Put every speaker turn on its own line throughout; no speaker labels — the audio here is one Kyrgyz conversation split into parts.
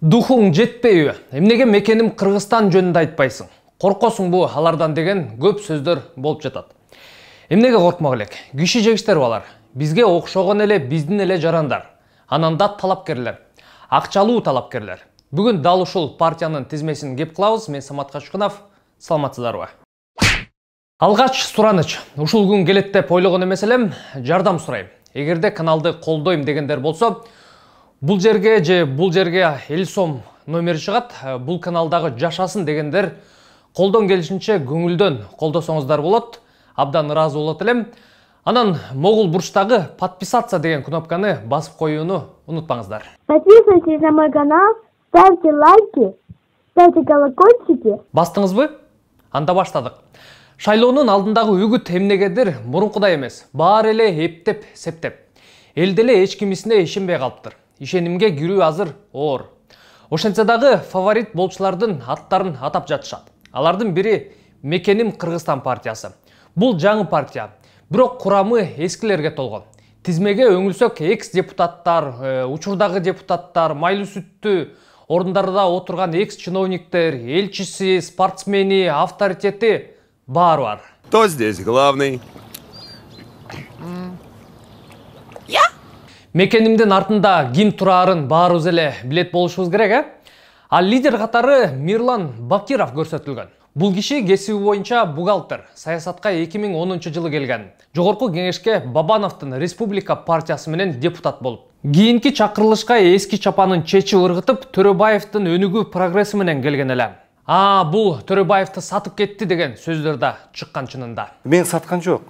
Духуң жетпейби? Эмнеге мекеним Кыргызстан жөнүндө айтпайсың? Коркосуң бу алардан деген көп сөздөр болуп жатат. Эмнеге коркмак элек? Киши жегиштер балар. Бизге окшогон эле биздин эле жарандар. Анан да талапкерлер. Акчалуу талапкерлер. Бүгүн дал ушул партиянын тизмесин кеп кылабыз. Мен Самат Качкынов. Саламатсыздарбы? Алгач сураныч. Ушул күн келет деп ойлогон эмес элем, жардам сурайм. Эгерде каналды колдойм дегендер болсо, бул жерге же бул жерге 50 сом номери чыгат. Бул каналдагы жашасын дегендер колдон келишинче көңүлдөн колдосоңуздар болот. Абдан ыраазы болот элем. Анан могул бурчтагы подписаться деген кнопканы басып коюуну унутпаңыздар.
Подписывайтесь на мой канал, ставьте лайки, ставьте колокольчики.
Бастыңызбы? Анда баштадык. Шайлоонун алдындагы үгүт эмнегедир мурункудай эмес. Баары эле эптеп, септеп. Элде эле эч кимисине ишенбей калыптыр. Ишенимге кирүү азыр оор. Ошентсе дагы фаворит болчулардын аттарын атап жатышат. Алардын бири Мекеним Кыргызстан партиясы. Бул жаңы партия. Бирок курамы эскилерге толгон. Тизмеге өңүлсөк экс-депутаттар, учурдагы депутаттар, майлуу сүттүү орундарда отурган экс-чиновниктер, элчиси, спортсмени, авторитети баары бар.
Кто здесь главный?
Мекенимдин артында ким турарын баарыбыз эле билет болушубуз керек, Ал лидер катары Мирлан Бакиров көрсөтүлгөн. Бул киши кесиби боюнча бухгалтер, саясатка 2010 жылы келген. Жогорку кеңешке Бабановдун Республика партиясы менен депутат болуп. Кийинки чакырылышка эски чапанын чечип ыргытып, Төрөбаевдин өнүгүү прогресси менен келген эле. Бул Төрөбаевди сатып кетти деген сөздөр да чыккан чынында.
Мен саткан жок.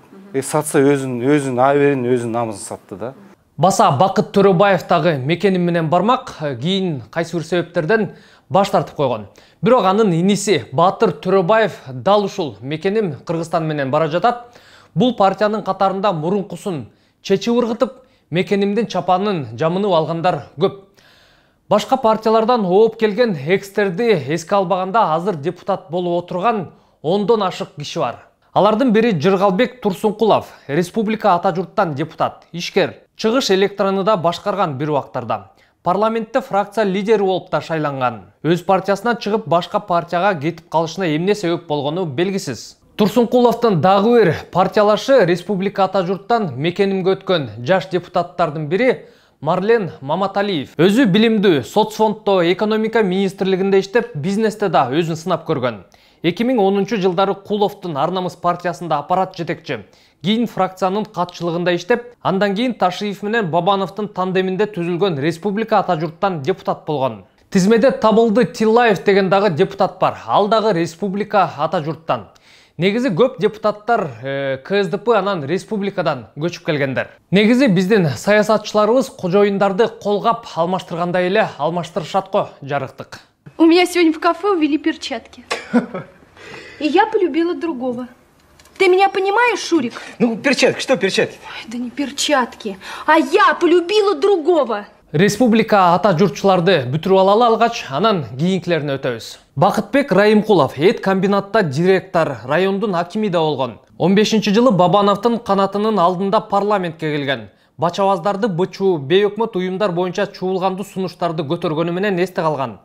Сатса өзүн аберин, өзүн намысын сатты да.
Баса Бакыт Төрөбаев дагы мекеним менен бармак, кийин кайсы бир себептерден баш тартып койгон. Бирок анын иниси Батыр Төрөбаев дал ушул Мекеним Кыргызстан менен бара жатат. Бул партиянын катарында мурункусын чечип ыргытып, Мекенимдин чапанын жамынып алгандар көп. Башка партиялардан ооп келген экстерди эске албаганда азыр депутат болуп отурган 10дон ашык киши бар. Алардын бири Жыргалбек Турсункулов, Республика ата журттан депутат, ишкер, чыгыш электронуда башкарган бир убактарда. Парламентте фракция лидери болуп да шайланган. Өз партиясынан чыгып башка партияга кетип калышына эмне себеп болгону белгисиз. Турсункуловдун дагы бир партиялашы Республика ата журттан Мекенимге өткөн жаш депутаттардын бири Марлен Маматалиев. Өзү билимдүү, соцфонддо, экономика министрлигинде иштеп, бизнесте да өзүн сынап көргөн. 2010 жылдары Куловдун Ар намыс партиясында аппарат жетекчи. Кийин фракциянын катчылыгында иштеп, андан кийин Ташиев менен Бабановдун тандеминде түзүлгөн Республика ата журттан депутат болгон. Тизмеде Табылды Тиллаев деген дагы депутат бар. Ал дагы Республика ата журттан. Негизи көп депутаттар КСДП анан республикадан көчүп келгендер. Негизи биздин саясатчыларыбыз кожоюндарды колгап алмаштыргандай эле алмаштырышат го, жарыктык.
У меня сегодня в кафе увели перчатки. И я полюбила другого. Ты меня понимаешь, Шурик?
Ну, перчатки, что перчатки?
Ой, да не перчатки, а я полюбила другого.
Республика ата журтчуларды бүтүрүп алгач, анан кийинкилерине өтөбүз. Бакытбек Райымкулов эт комбинатта директор, райондун акими да болгон. 15-жылы Бабановдун канатынын алдында парламентке келген. Бачабаздарды бычуу, бейөкмөт уюмдар боюнча чуулгандуу сунуштарды көтөргөнү менен эсте калган.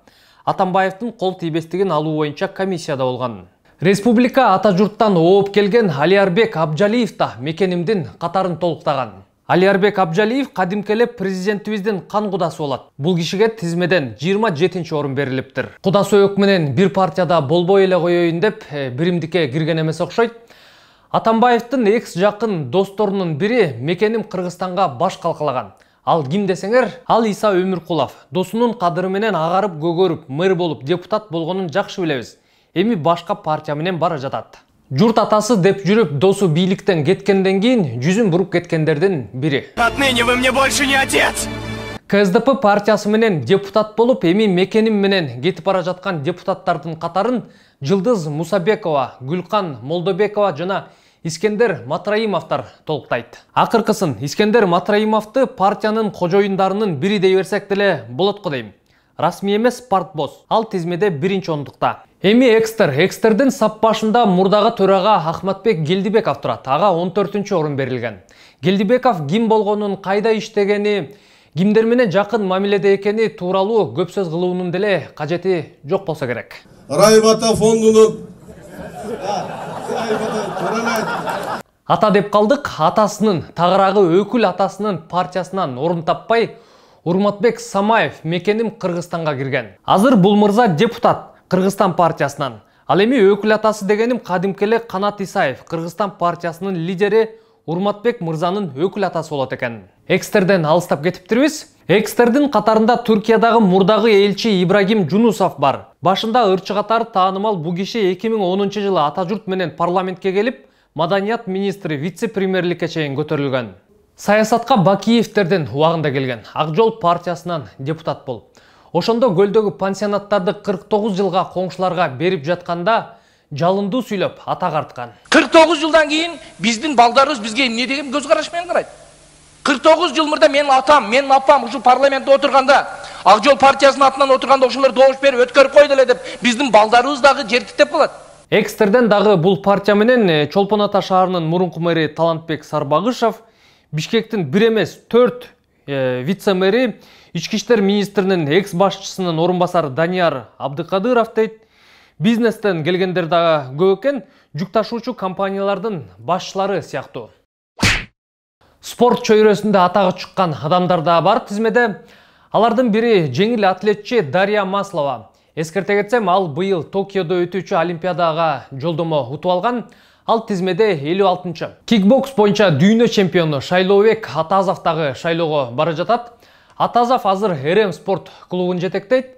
Атамбаевдин кол тийбестигин алуу боюнча комиссияда болгон. Республика ата журттан ооп келген Алиарбек Абжалиев да Мекенимдин катарын толуктаган. Алиарбек Абжалиев кадимкеле президентибиздин кан кудасы болот. Бул кишиге тизмеден 27-чи орун берилиптир. Кудасы өк менен бир партияда болбой эле коеюн деп биримдикке кирген эмес окшойт. Атамбаевдин экс жакын досторунун бири Мекеним Кыргызстанга баш калкалаган. Ал ким десеңер, ал Иса Өмүркулов. Досунун кадыры менен агарып көгөрүп, мэр болуп, депутат болгонун жакшы билебиз. Эми башка партия менен бара жатат. Журт атасы деп жүрүп, досу бийликтен кеткенден кийин жүзүн буруп кеткендердин бири.
Отныне вы мне больше не отец!
КСДП партиясы менен депутат болуп, эми Мекеним менен кетип бара жаткан депутаттардын катарын Жылдыз Мусабекова, Гүлкан Молдобекова жана Искендер Матраимовтар толуктайт. Акыркысын Искендер Матраимовду партиянын кожоюндарынын бири дей берсек деле болот го дейм. Расмий эмес партбоз. Ал тизмеде 1-ордукта. Эми экстердин сап башында мурдагы төрага Ахматбек Гелдибеков турат. Ага 14-орун берилген. Гелдибеков ким болгонун, кайда иштегени, кимдер менен жакын мамиледе экени тууралуу көп сөз кылуунун деле кажети жок болсо керек.
Райбата фондунун
Ата деп калдык, атасынын тагыраагы өкүл атасынын партиясынан орун таппай Урматбек Самаев мекеним Кыргызстанга кирген. Азыр бул мырза депутат Кыргызстан партиясынан. Ал эми өкүл атасы дегеним кадимки эле Канат Исаев, Кыргызстан партиясынын лидери Урматбек мырзанын өкүл атасы болот экен. Экстерден алыстап кетиптирбиз. Экстердин катарында Түркиядагы мурдагы элчи Ибрагим Жунусов бар. Башында ырчы катары таанымал бу киши 2010-жылы ата журт менен парламентке келип, маданият министри вице-премьерликке чейин көтөрүлгөн. Саясатка Бакиевтерден убагында келген. Ак жол партиясынан депутат болуп. Ошондо көлдөгү пансионаттарды 49 жылга коңшуларга берип жатканда жалындуу сүйлөп ата карткан.
49 жылдан кийин биздин балдарыбыз бизге эмне деген көз караш менен карайт? 49 жыл мурда менин атам, менин апам ушу парламентте отурганда, Ак жол партиясынын атынан отурганда ошолор добуш берип өткөрүп койду эле деп биздин балдарыбыз дагы жертиктеп калат.
Экстерден дагы бул партия менен Чолпон Ата шаарынын мурунку мэри Талантбек Сарбагышев, Бишкектин 1 эмес 4 вице-мэри, Ички иштер министринин экс башчысынын орунбасары Данияр Абдыкадыров дейт. Бизнестен келгендер дагы көп экен, жүк ташуучу компаниялардын башчылары сыяктуу. Спорт чөйрөсүндө атагы чыккан адамдар да бар тизмеде. Алардын бири жеңил атлетчи Дарья Маслова. Эскерте кетсем, ал быйыл Токиодо өтүүчү Олимпиадага жолдомо утуп алган. Ал тизмеде 56-чы. Кикбокс боюнча дүйнө чемпиону Шайлообек Атазов дагы шайлоого бара жатат. Атазов азыр РМ спорт клубун жетектейт.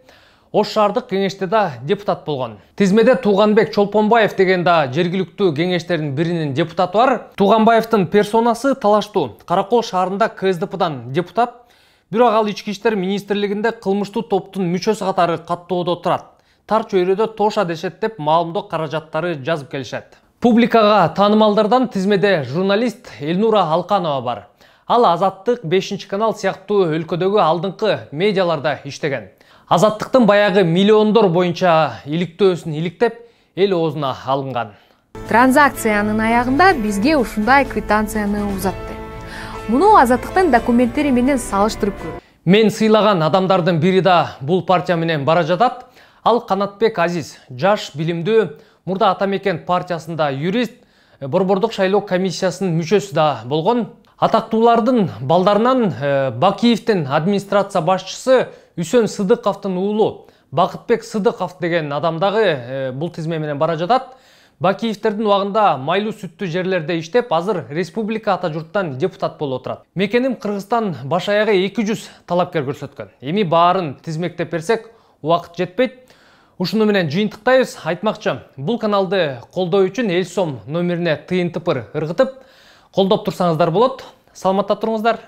Ош шаардык кеңеште да депутат болгон. Тизмеде Туганбек Чолпонбаев деген да жергиликтүү кеңештердин биринин депутаты бар. Туганбаевдин персонасы талаштуу. Каракол шаарында КСДПдан депутат. Бирок ал ички иштер министрлигинде кылмыштуу топтун мүчөсү катары каттоодо турат. Тар чөйрөдө тоша дешет деп маалымдоо каражаттары жазып келишет. Публикага таанымалдардан тизмеде журналист Элнура Алканова бар. Ал Азаттык, 5 канал сыяктуу өлкөдөгү алдыңкы медиаларда иштеген. Азаттыктын баягы миллиондор боюнча иликтөөсүн иликтеп, эл оозуна алынган.
Транзакциянын аягында бизге ушундай квитанцияны узатты. Муну Азаттыктын документтери менен салыштырып көрдүк.
Мен сыйлаган адамдардын бири да бул партия менен бара жатат. Ал Канатбек Азиз, жаш, билимдүү, мурда Атамекен партиясында юрист, Борбордук шайлоо комиссиясынын мүчөсү да болгон. Атактуулардын балдарынан Бакиевдин администрация башчысы Үсөн Сыдыковдун уулу Бакытбек Сыдыков деген адам дагы бул тизме менен бара жатат. Бакиевтердин убагында майлуу сүттүү жерлерде иштеп, азыр республика ата журттан депутат болуп отурат. Мекеним Кыргызстан баш аягы 200 талапкер көрсөткөн. Эми баарын тизмектеп берсек, убакыт жетпейт. Ушуну менен жыйынтыктайбыз. Айтмакчы, бул каналды колдоо үчүн эл сом номерине тыйын тыпыр ыргытып, колдоп турсаңыздар болот. Саламатта туруңуздар.